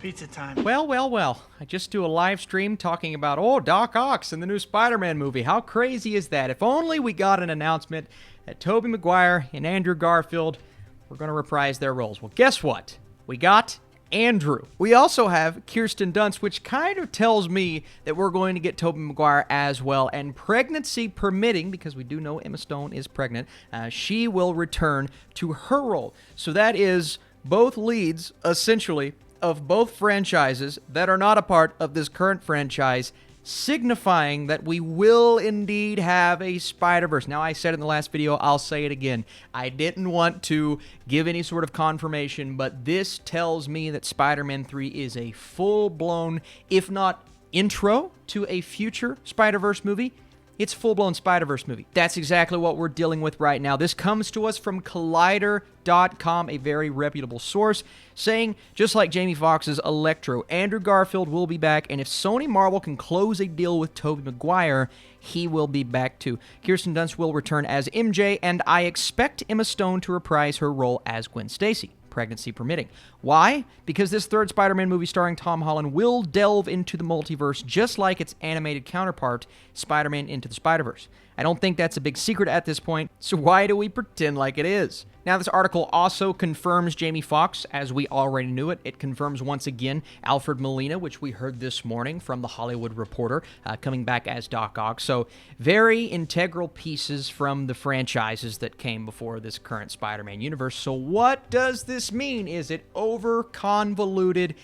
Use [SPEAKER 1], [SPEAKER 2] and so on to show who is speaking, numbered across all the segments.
[SPEAKER 1] Pizza time.
[SPEAKER 2] Well. I just do a live stream talking about, Doc Ock in the new Spider-Man movie. How crazy is that? If only we got an announcement that Tobey Maguire and Andrew Garfield were going to reprise their roles. Well, guess what? We got Andrew. We also have Kirsten Dunst, which kind of tells me that we're going to get Tobey Maguire as well. And pregnancy permitting, because we do know Emma Stone is pregnant, she will return to her role. So that is both leads, essentially, of both franchises that are not a part of this current franchise, signifying that we will indeed have a Spider-Verse. Now, I said it in the last video, I'll say it again. I didn't want to give any sort of confirmation, but this tells me that Spider-Man 3 is a full-blown, if not intro to a future Spider-Verse movie, it's a full-blown Spider-Verse movie. That's exactly what we're dealing with right now. This comes to us from Collider.com, a very reputable source, saying, just like Jamie Foxx's Electro, Andrew Garfield will be back, and if Sony Marvel can close a deal with Tobey Maguire, he will be back too. Kirsten Dunst will return as MJ, and I expect Emma Stone to reprise her role as Gwen Stacy, pregnancy permitting. Why? Because this third Spider-Man movie starring Tom Holland will delve into the multiverse just like its animated counterpart, Spider-Man Into the Spider-Verse. I don't think that's a big secret at this point, so why do we pretend like it is? Now, this article also confirms Jamie Foxx, as we already knew it. It confirms once again Alfred Molina, which we heard this morning from The Hollywood Reporter, coming back as Doc Ock. So, very integral pieces from the franchises that came before this current Spider-Man universe. So, what does this mean? Is it over-convoluted?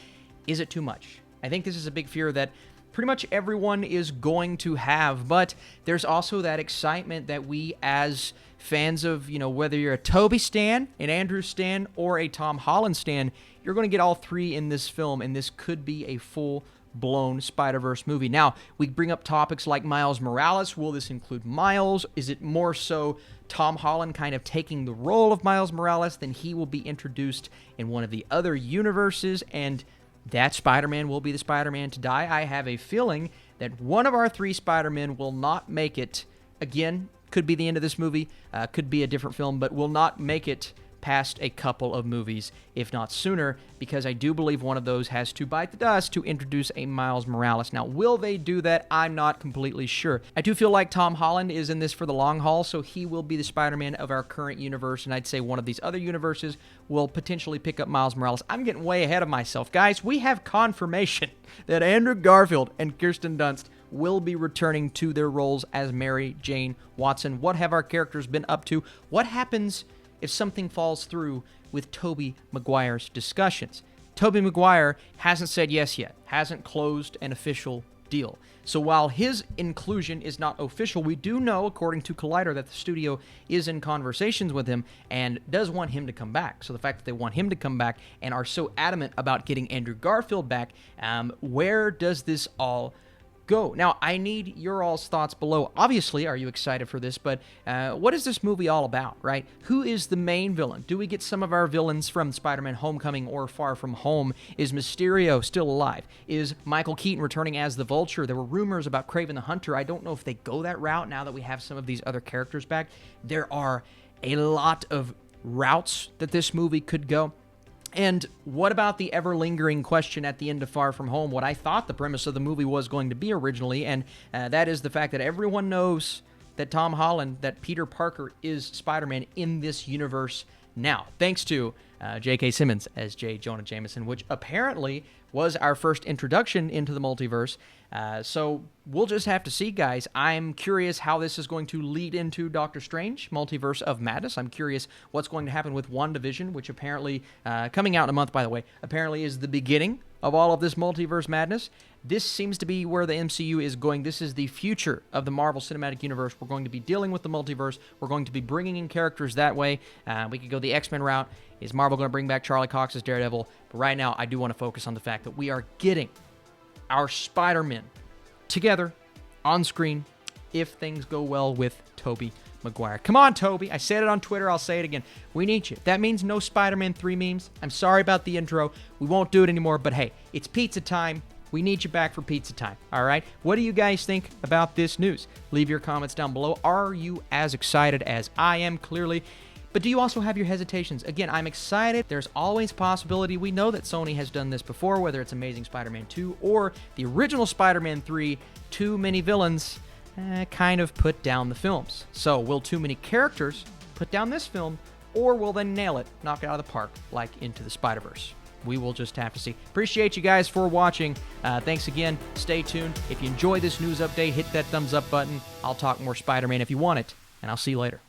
[SPEAKER 2] Is it too much? I think this is a big fear that pretty much everyone is going to have, but there's also that excitement that we as fans of, whether you're a Toby stan, an Andrew stan, or a Tom Holland stan, you're going to get all three in this film, and this could be a full-blown Spider-Verse movie. Now, we bring up topics like Miles Morales. Will this include Miles? Is it more so Tom Holland kind of taking the role of Miles Morales? Then he will be introduced in one of the other universes, and that Spider-Man will be the Spider-Man to die. I have a feeling that one of our three Spider-Men will not make it. Again, could be the end of this movie, could be a different film, but will not make it past a couple of movies, if not sooner, because I do believe one of those has to bite the dust to introduce a Miles Morales. Now, will they do that? I'm not completely sure. I do feel like Tom Holland is in this for the long haul, so he will be the Spider-Man of our current universe, and I'd say one of these other universes will potentially pick up Miles Morales. I'm getting way ahead of myself. Guys, we have confirmation that Andrew Garfield and Kirsten Dunst will be returning to their roles as Mary Jane Watson. What have our characters been up to? What happens if something falls through with Tobey Maguire's discussions? Tobey Maguire hasn't said yes yet, hasn't closed an official deal. So while his inclusion is not official, we do know, according to Collider, that the studio is in conversations with him and does want him to come back. So the fact that they want him to come back and are so adamant about getting Andrew Garfield back, where does this all go? Now, I need your all's thoughts below. Obviously, are you excited for this? But what is this movie all about, right? Who is the main villain? Do we get some of our villains from Spider-Man Homecoming or Far From Home? Is Mysterio still alive? Is Michael Keaton returning as the Vulture? There were rumors about Kraven the Hunter. I don't know if they go that route now that we have some of these other characters back. There are a lot of routes that this movie could go. And what about the ever-lingering question at the end of Far From Home, what I thought the premise of the movie was going to be originally, and that is the fact that everyone knows that Tom Holland, that Peter Parker is Spider-Man in this universe now, thanks to J.K. Simmons as J. Jonah Jameson, which apparently was our first introduction into the multiverse. So we'll just have to see, guys. I'm curious how this is going to lead into Doctor Strange, Multiverse of Madness. I'm curious what's going to happen with WandaVision, which apparently, coming out in a month, by the way, apparently is the beginning of all of this multiverse madness. This seems to be where the MCU is going. This is the future of the Marvel Cinematic Universe. We're going to be dealing with the multiverse. We're going to be bringing in characters that way. We could go the X-Men route. Is Marvel going to bring back Charlie Cox as Daredevil? But right now, I do want to focus on the fact that we are getting our Spider-Men together on screen if things go well with Tobey Maguire. Come on, Toby. I said it on Twitter. I'll say it again. We need you. That means no Spider-Man 3 memes. I'm sorry about the intro. We won't do it anymore, but hey, it's pizza time. We need you back for pizza time, all right? What do you guys think about this news? Leave your comments down below. Are you as excited as I am? Clearly, But do you also have your hesitations? Again, I'm excited. There's always a possibility. We know that Sony has done this before, whether it's Amazing Spider-Man 2 or the original Spider-Man 3. Too many villains kind of put down the films. So will too many characters put down this film, or will they nail it, knock it out of the park like Into the Spider-Verse? We will just have to see. Appreciate you guys for watching. Thanks again. Stay tuned. If you enjoy this news update, hit that thumbs up button. I'll talk more Spider-Man if you want it, and I'll see you later.